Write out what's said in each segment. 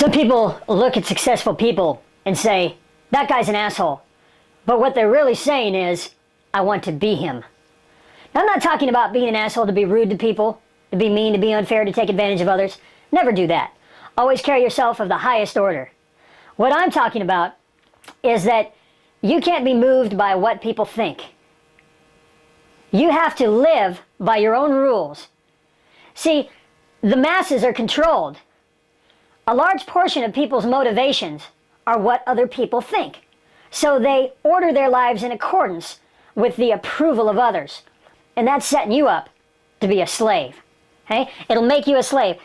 Some people look at successful people and say, that guy's an asshole. But what they're really saying is, I want to be him. Now, I'm not talking about being an asshole to be rude to people, to be mean, to be unfair, to take advantage of others. Never do that. Always carry yourself of the highest order. What I'm talking about is that you can't be moved by what people think. You have to live by your own rules. See, the masses are controlled. A large portion of people's motivations are what other people think. So they order their lives in accordance with the approval of others. And that's setting you up to be a slave. Okay? It'll make you a slave.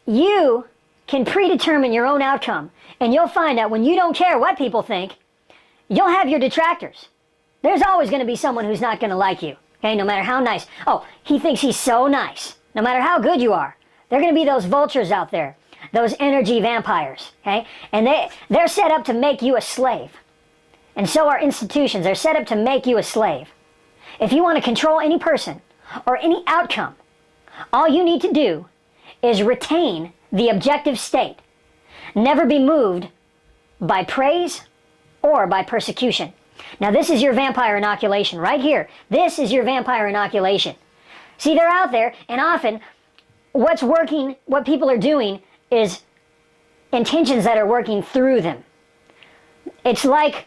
You can predetermine your own outcome. And you'll find that when you don't care what people think, you'll have your detractors. There's always going to be someone who's not going to like you. Okay? No matter how nice. Oh, he thinks he's so nice. No matter how good you are. There are going to be those vultures out there. Those energy vampires. Okay? And they're set up to make you a slave. And so are institutions. They're set up to make you a slave. If you want to control any person or any outcome, all you need to do is retain the objective state. Never be moved by praise or by persecution. Now this is your vampire inoculation right here. This is your vampire inoculation. See, they're out there, and often what's working, what people are doing is intentions that are working through them. It's like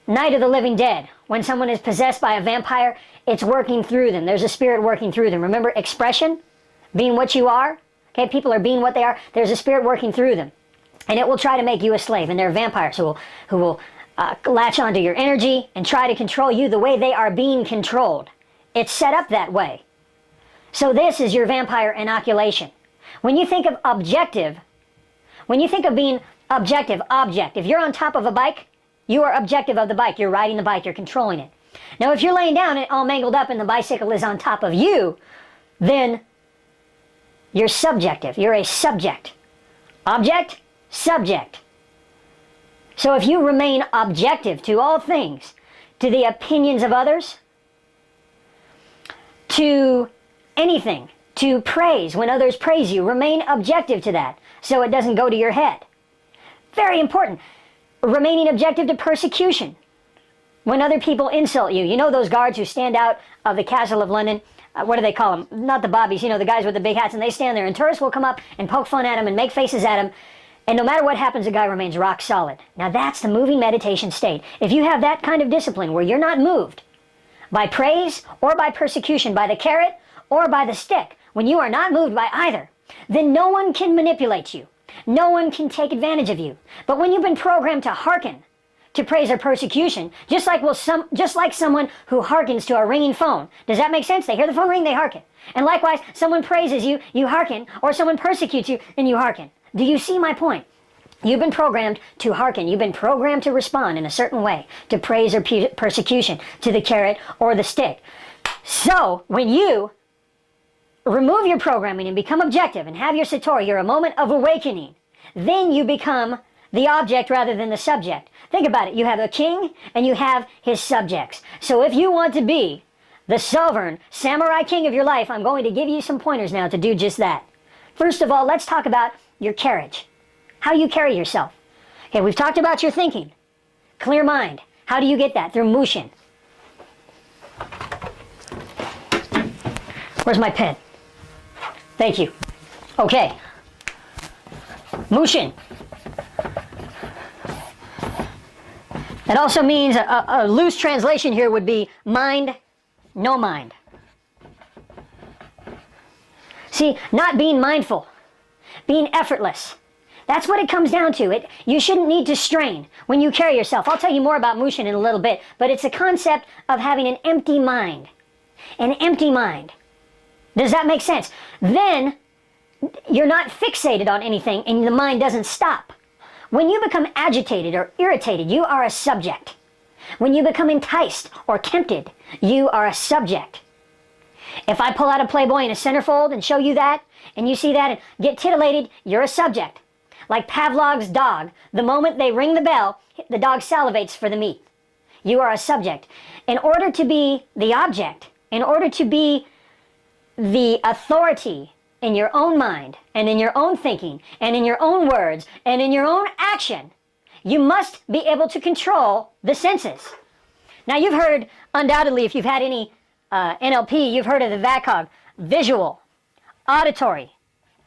Night of the Living Dead. When someone is possessed by a vampire, it's working through them. There's a spirit working through them. Remember expression? Being what you are? Okay, people are being what they are. There's a spirit working through them. And it will try to make you a slave. And there are vampires who will latch onto your energy and try to control you the way they are being controlled. It's set up that way. So this is your vampire inoculation. When you think of objective, when you think of being objective, object, if you're on top of a bike, you are objective of the bike. You're riding the bike. You're controlling it. Now, if you're laying down and all mangled up and the bicycle is on top of you, then you're subjective. You're a subject. Object, subject. So if you remain objective to all things, to the opinions of others, to anything, to praise when others praise you, remain objective to that so it doesn't go to your head. Very important. Remaining objective to persecution. When other people insult you, you know those guards who stand out of the Castle of London, what do they call them? Not the bobbies, you know, the guys with the big hats, and they stand there, and tourists will come up and poke fun at them and make faces at them, and no matter what happens, the guy remains rock solid. Now that's the moving meditation state. If you have that kind of discipline where you're not moved by praise or by persecution, by the carrot or by the stick, when you are not moved by either, then no one can manipulate you. No one can take advantage of you. But when you've been programmed to hearken to praise or persecution, just like someone who hearkens to a ringing phone. Does that make sense? They hear the phone ring, they hearken. And likewise, someone praises you, you hearken, or someone persecutes you, and you hearken. Do you see my point? You've been programmed to hearken. You've been programmed to respond in a certain way, to praise or persecution, to the carrot or the stick. So, when you remove your programming and become objective and have your satori, your moment of awakening, then you become the object rather than the subject. Think about it. You have a king and you have his subjects. So if you want to be the sovereign samurai king of your life, I'm going to give you some pointers now to do just that. First of all, let's talk about your carriage. How you carry yourself. Okay, we've talked about your thinking. Clear mind. How do you get that? Through mushin. Where's my pen? Thank you. Okay. Mushin. It also means a loose translation here would be mind, no mind. See, not being mindful, being effortless. That's what it comes down to. You shouldn't need to strain when you carry yourself. I'll tell you more about Mushin in a little bit, but it's a concept of having an empty mind. An empty mind. Does that make sense? Then you're not fixated on anything and the mind doesn't stop. When you become agitated or irritated, you are a subject. When you become enticed or tempted, you are a subject. If I pull out a Playboy in a centerfold and show you that, and you see that and get titillated, you're a subject. Like Pavlov's dog, the moment they ring the bell, the dog salivates for the meat. You are a subject. In order to be the object, in order to be the authority in your own mind and in your own thinking and in your own words and in your own action, you must be able to control the senses. Now you've heard, undoubtedly, if you've had any NLP, you've heard of the VACOG: visual, auditory,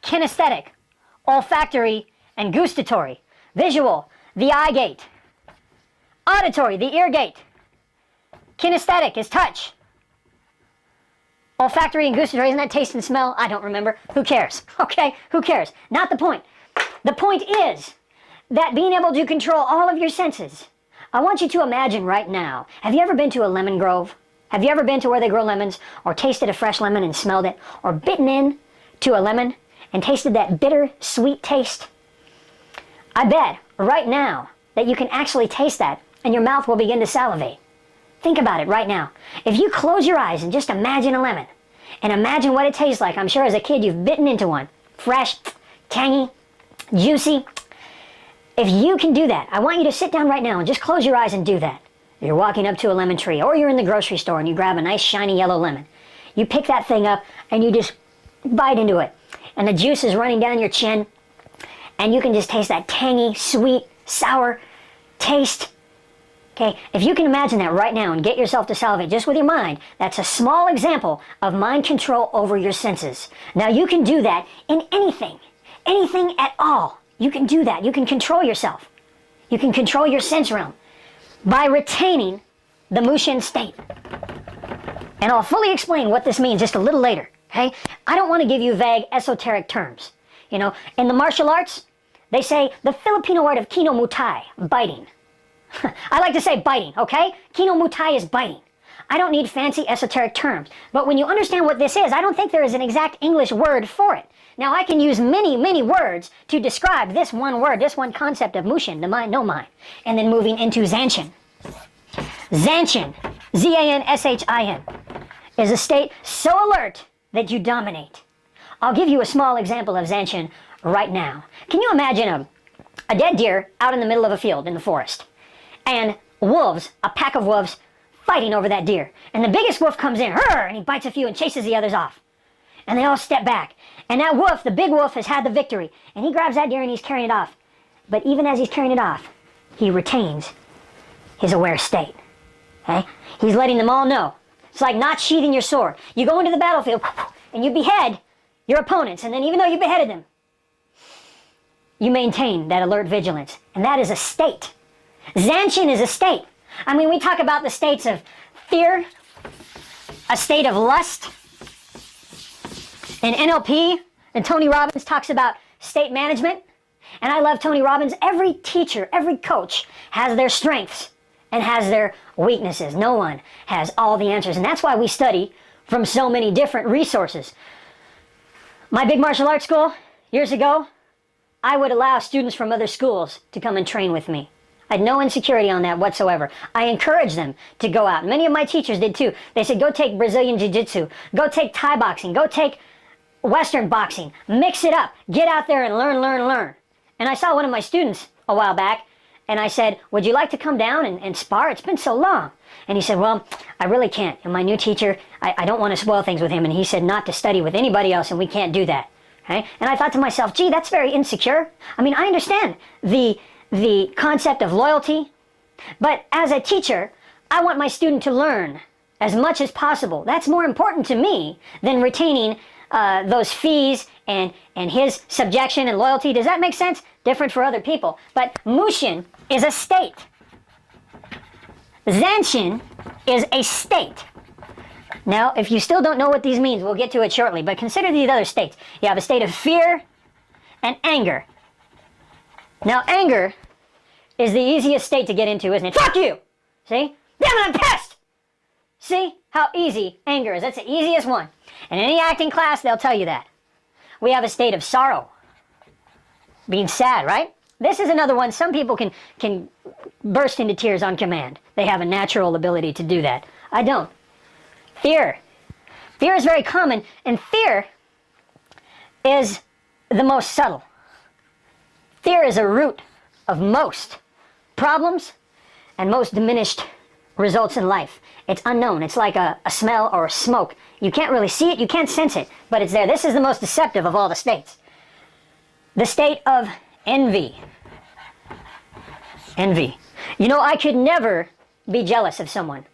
kinesthetic, olfactory, and gustatory. Visual, the eye gate. Auditory, the ear gate. Kinesthetic is touch. Olfactory and gustatory, isn't that taste and smell? I don't remember. Who cares? Okay, who cares? Not the point. The point is that being able to control all of your senses. I want you to imagine right now, have you ever been to a lemon grove? Have you ever been to where they grow lemons, or tasted a fresh lemon and smelled it, or bitten in to a lemon and tasted that bitter, sweet taste? I bet right now that you can actually taste that and your mouth will begin to salivate. Think about it right now. If you close your eyes and just imagine a lemon and imagine what it tastes like, I'm sure as a kid you've bitten into one. Fresh, tangy, juicy. If you can do that, I want you to sit down right now and just close your eyes and do that. You're walking up to a lemon tree, or you're in the grocery store and you grab a nice shiny yellow lemon. You pick that thing up and you just bite into it. And the juice is running down your chin. And you can just taste that tangy, sweet, sour taste. Okay, if you can imagine that right now and get yourself to salivate just with your mind, that's a small example of mind control over your senses. Now you can do that in anything at all. You can do that. You can control yourself. You can control your sense realm by retaining the Mushin state. And I'll fully explain what this means just a little later. Okay, I don't want to give you vague esoteric terms. You know, in the martial arts, they say the Filipino word of kino mutai, biting. I like to say biting, okay? Kino mutai is biting. I don't need fancy esoteric terms. But when you understand what this is, I don't think there is an exact English word for it. Now, I can use many, many words to describe this one word, this one concept of Mushin, the mind, no mind. And then moving into Zanshin. Zanshin, Z-A-N-S-H-I-N, is a state so alert that you dominate. I'll give you a small example of Zanshin right now. Can you imagine a dead deer out in the middle of a field in the forest? And wolves, a pack of wolves, fighting over that deer. And the biggest wolf comes in, and he bites a few and chases the others off. And they all step back. And that wolf, the big wolf, has had the victory. And he grabs that deer and he's carrying it off. But even as he's carrying it off, he retains his aware state. Okay? He's letting them all know. It's like not sheathing your sword. You go into the battlefield and you behead your opponents. And then even though you beheaded them, you maintain that alert vigilance. And that is a state. Zanshin is a state. I mean, we talk about the states of fear, a state of lust. In NLP, and Tony Robbins talks about state management. And I love Tony Robbins. Every teacher, every coach has their strengths and has their weaknesses. No one has all the answers. And that's why we study from so many different resources. My big martial arts school, years ago, I would allow students from other schools to come and train with me. I had no insecurity on that whatsoever. I encouraged them to go out. Many of my teachers did too. They said, go take Brazilian Jiu-Jitsu, go take Thai boxing, go take Western boxing, mix it up, get out there and learn. And I saw one of my students a while back, and I said, would you like to come down and spar? It's been so long. And he said, well, I really can't. And my new teacher, I don't want to spoil things with him. And he said not to study with anybody else, and we can't do that. Okay? And I thought to myself, gee, that's very insecure. I mean, I understand the concept of loyalty, but as a teacher, I want my student to learn as much as possible. That's more important to me than retaining those fees and his subjection and loyalty. Does that make sense? Different for other people. But Mushin is a state. Zanshin is a state. Now, if you still don't know what these mean, we'll get to it shortly, but consider these other states. You have a state of fear and anger. Now, anger is the easiest state to get into, isn't it? Fuck you! See? Damn it, I'm pissed! See how easy anger is? That's the easiest one. In any acting class, they'll tell you that. We have a state of sorrow. Being sad, right? This is another one. Some people can burst into tears on command. They have a natural ability to do that. I don't. Fear. Fear is very common, and fear is the most subtle. Fear is a root of most problems and most diminished results in life. It's unknown. It's like a smell or a smoke. You can't really see it, you can't sense it, but it's there. This is the most deceptive of all the states. The state of envy. Envy. You know, I could never be jealous of someone.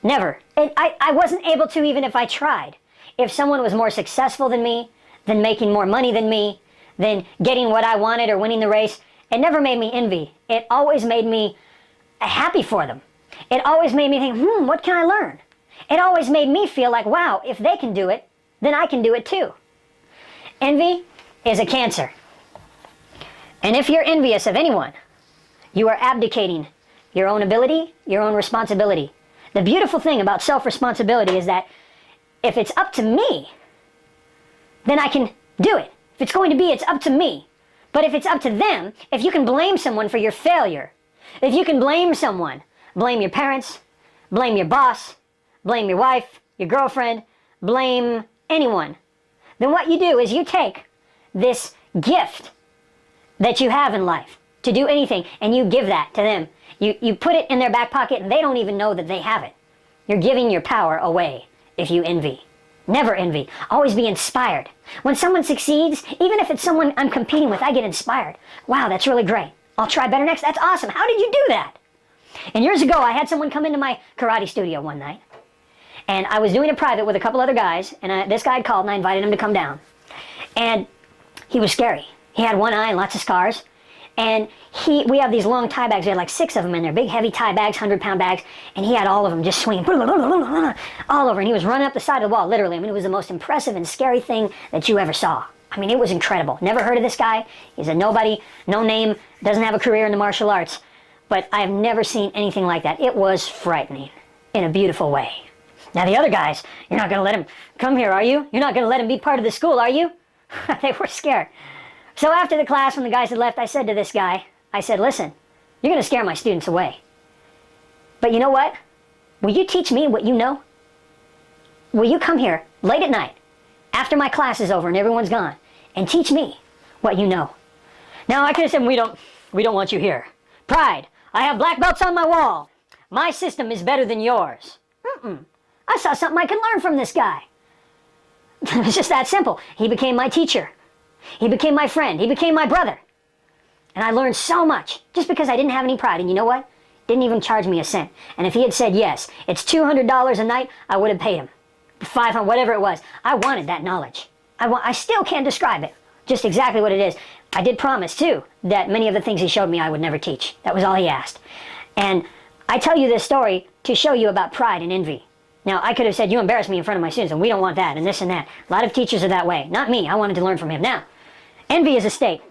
Never. I wasn't able to, even if I tried. If someone was more successful than me, than making more money than me, than getting what I wanted or winning the race, it never made me envy. It always made me happy for them. It always made me think, what can I learn? It always made me feel like, wow, if they can do it, then I can do it too. Envy is a cancer. And if you're envious of anyone, you are abdicating your own ability, your own responsibility. The beautiful thing about self-responsibility is that if it's up to me, then I can do it. If it's going to be, it's up to me. But if it's up to them, if you can blame someone for your failure, if you can blame someone, blame your parents, blame your boss, blame your wife, your girlfriend, blame anyone, then what you do is you take this gift that you have in life to do anything and you give that to them. You put it in their back pocket and they don't even know that they have it. You're giving your power away if you envy. Never envy. Always be inspired. When someone succeeds, even if it's someone I'm competing with, I get inspired. Wow, that's really great. I'll try better next. That's awesome. How did you do that? And years ago, I had someone come into my karate studio one night. And I was doing a private with a couple other guys. And this guy had called and I invited him to come down. And he was scary. He had one eye and lots of scars. And we have these long tie bags. We had like 6 of them in there, big heavy tie bags, 100-pound bags. And he had all of them just swinging all over. And he was running up the side of the wall, literally. I mean, it was the most impressive and scary thing that you ever saw. I mean, it was incredible. Never heard of this guy. He's a nobody, no name, doesn't have a career in the martial arts. But I have never seen anything like that. It was frightening in a beautiful way. Now, the other guys, you're not going to let him come here, are you? You're not going to let him be part of the school, are you? They were scared. So after the class, when the guys had left, I said to this guy, I said, listen, you're going to scare my students away. But you know what? Will you teach me what you know? Will you come here late at night, after my class is over and everyone's gone, and teach me what you know? Now, I could have said, we don't want you here. Pride. I have black belts on my wall. My system is better than yours. I saw something I could learn from this guy. It was just that simple. He became my teacher. He became my friend. He became my brother. And I learned so much just because I didn't have any pride. And you know what? Didn't even charge me a cent. And if he had said, yes, it's $200 a night, I would have paid him. $500, whatever it was. I wanted that knowledge. I still can't describe it. Just exactly what it is. I did promise, too, that many of the things he showed me I would never teach. That was all he asked. And I tell you this story to show you about pride and envy. Now, I could have said, you embarrass me in front of my students, and we don't want that, and this and that. A lot of teachers are that way. Not me. I wanted to learn from him. Now, envy is a state.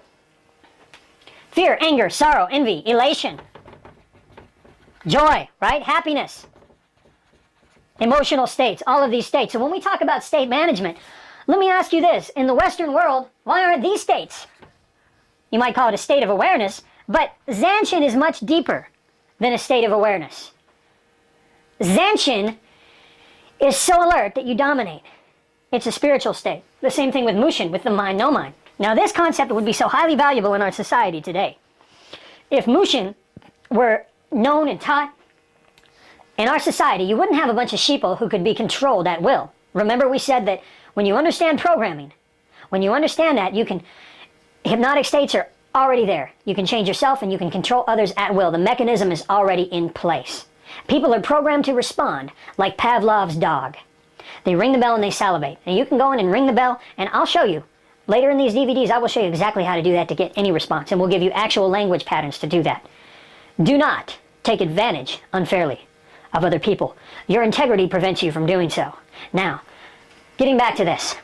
Fear, anger, sorrow, envy, elation, joy, right? Happiness, emotional states, all of these states. So when we talk about state management, let me ask you this. In the Western world, why aren't these states? You might call it a state of awareness, but Zanshin is much deeper than a state of awareness. Zanshin is so alert that you dominate. It's a spiritual state. The same thing with Mushin, with the mind, no mind. Now, this concept would be so highly valuable in our society today. If Mushin were known and taught in our society, you wouldn't have a bunch of sheeple who could be controlled at will. Remember, we said that when you understand programming, when you understand that, you can, hypnotic states are already there. You can change yourself and you can control others at will. The mechanism is already in place. People are programmed to respond like Pavlov's dog. They ring the bell and they salivate. And you can go in and ring the bell, and I'll show you. Later in these DVDs, I will show you exactly how to do that to get any response, and we'll give you actual language patterns to do that. Do not take advantage unfairly of other people. Your integrity prevents you from doing so. Now, getting back to this,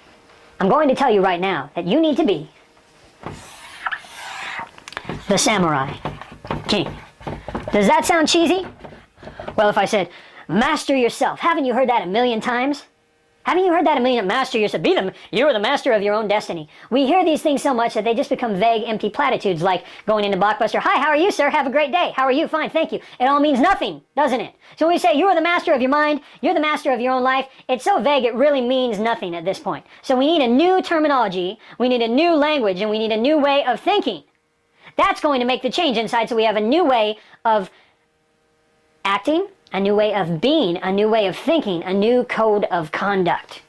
I'm going to tell you right now that you need to be the samurai king. Does that sound cheesy? Well, if I said, master yourself, haven't you heard that a million times? Haven't you heard that a million? Master yourself. You are the master of your own destiny. We hear these things so much that they just become vague, empty platitudes, like going into Blockbuster. Hi, how are you, sir? Have a great day. How are you? Fine, thank you. It all means nothing, doesn't it? So when we say you are the master of your mind, you're the master of your own life, it's so vague it really means nothing at this point. So we need a new terminology, we need a new language, and we need a new way of thinking. That's going to make the change inside, so we have a new way of acting, a new way of being, a new way of thinking, a new code of conduct.